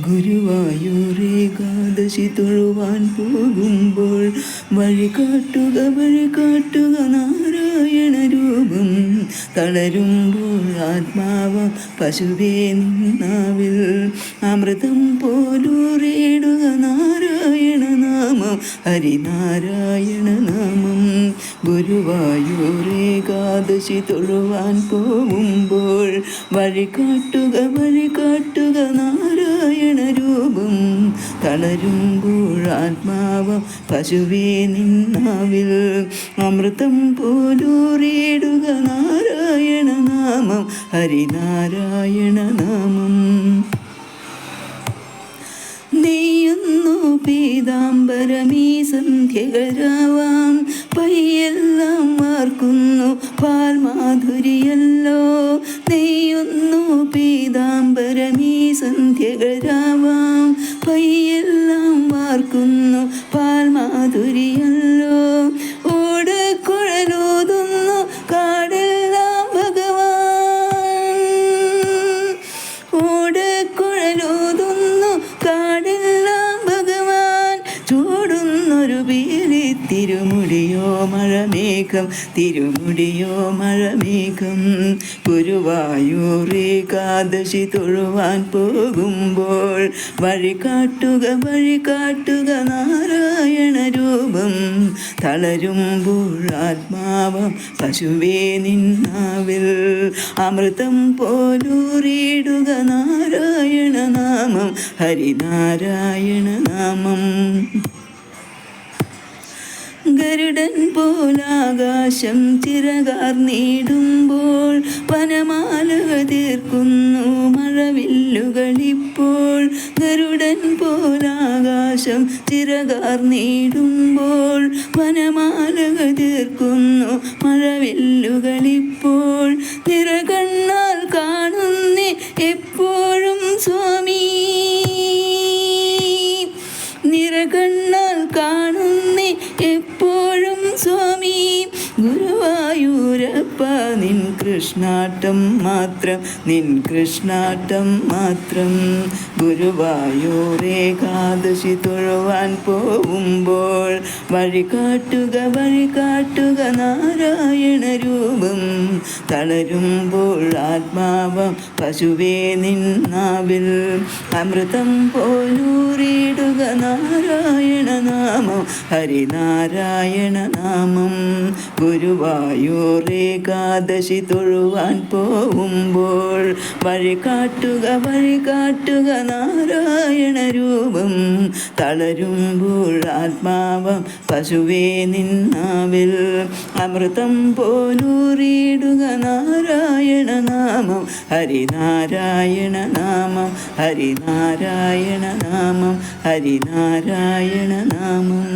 ഗുരുവായൂരേകാദശി തൊഴുവാൻ പോകുമ്പോൾ വഴി കാട്ടുക നാരായണ രൂപം. തളരുമ്പോൾ ആത്മാവ് പശുവേ നിന്നാവിൽ അമൃതം പോലൂറിയിടുക നാരായണ നാമം ഹരിനാരായണ നാമം. ഗുരുവായൂരേകാദശി തൊഴുവാൻ പോകുമ്പോൾ വഴി കാട്ടുക നാരായണ രൂപം. തളരുമ്പോൾ ആത്മാവ് പശുവേ നിന്നാവിൽ അമൃതം പോലൂറിയിടുക നാരായണ നാമം ഹരിനാരായണ നാമം. നെയ്യുന്നു പീതാംബരമീ സന്ധ്യകരാവാം പയ്യെല്ലാം മാർക്കുന്നു പാൽമാധുരിയല്ലോ. നെയ്യുന്നു പീതാംബരമീ സന്ധ്യകരാവാം പയ്യെല്ലാം മാർക്കുന്നു പാൽമാധുരിയല്ലോ. ഓടക്കുഴലൂതുന്നു കാടെല്ലാം ഭഗവാൻ, ഓടക്കുഴലൂതുന്നു കാടെല്ലാം ഭഗവാൻ. ചൂടുന്നൊരു പീലി തിരുമുടിയോ മഴമേഘം, തിരുമുടിയോ മഴമേഘം. ഗുരുവായൂരേകാദശി തൊഴുവാൻ പോകുമ്പോൾ വഴി കാട്ടുക നാരായണ രൂപം. തളരുമ്പോൾ ആത്മാവം പശുവേ നിന്നാവിൽ അമൃതം പോലൂറിയിടുക നാരായണ നാമം ഹരിനാരായണ നാമം. ഗരുഡൻ പോലാകാശം ചിറകാർന്നിടുമ്പോൾ വനമാലകൾ തീർക്കുന്നു മഴവില്ലുകളിപ്പോൾ. ഗരുഡൻ പോലാകാശം ചിറകാർന്നിടുമ്പോൾ വനമാലകൾ തീർക്കുന്നു മഴവില്ലുകളിപ്പോൾ. നിറകണ്ണാൽ കാണുന്നേ എപ്പോഴും സ്വാമി, നിറകണ്ണാൽ കാണുന്നേ എപ്പോഴും സ്വാമി. ഗുരുവായൂരപ്പ നിൻ കൃഷ്ണാട്ടം മാത്രം, നിൻ കൃഷ്ണാട്ടം മാത്രം. ഗുരുവായൂരേകാദശി തൊഴുവാൻ പോകുമ്പോൾ വഴി കാട്ടുക നാരായണ രൂപം. തളരുമ്പോൾ ആത്മാവം പശുവേ നിന്നാവിൽ അമൃതം പോലൂറിയിടുക നാരായണ നാമം ഹരിനാരായണ നാമം. ഗുരുവായൂരേകാദശി തൊഴുവാൻ പോകുമ്പോൾ വഴി കാട്ടുക നാരായണ രൂപം. തളരുമ്പോൾ ആത്മാവം പശുവേ നിന്നാവിൽ അമൃതം പോലൂറിയിടുക നാരായണ നാമം ഹരിനാരായണ നാമം ഹരിനാരായണ നാമം ഹരിനാരായണ നാമം.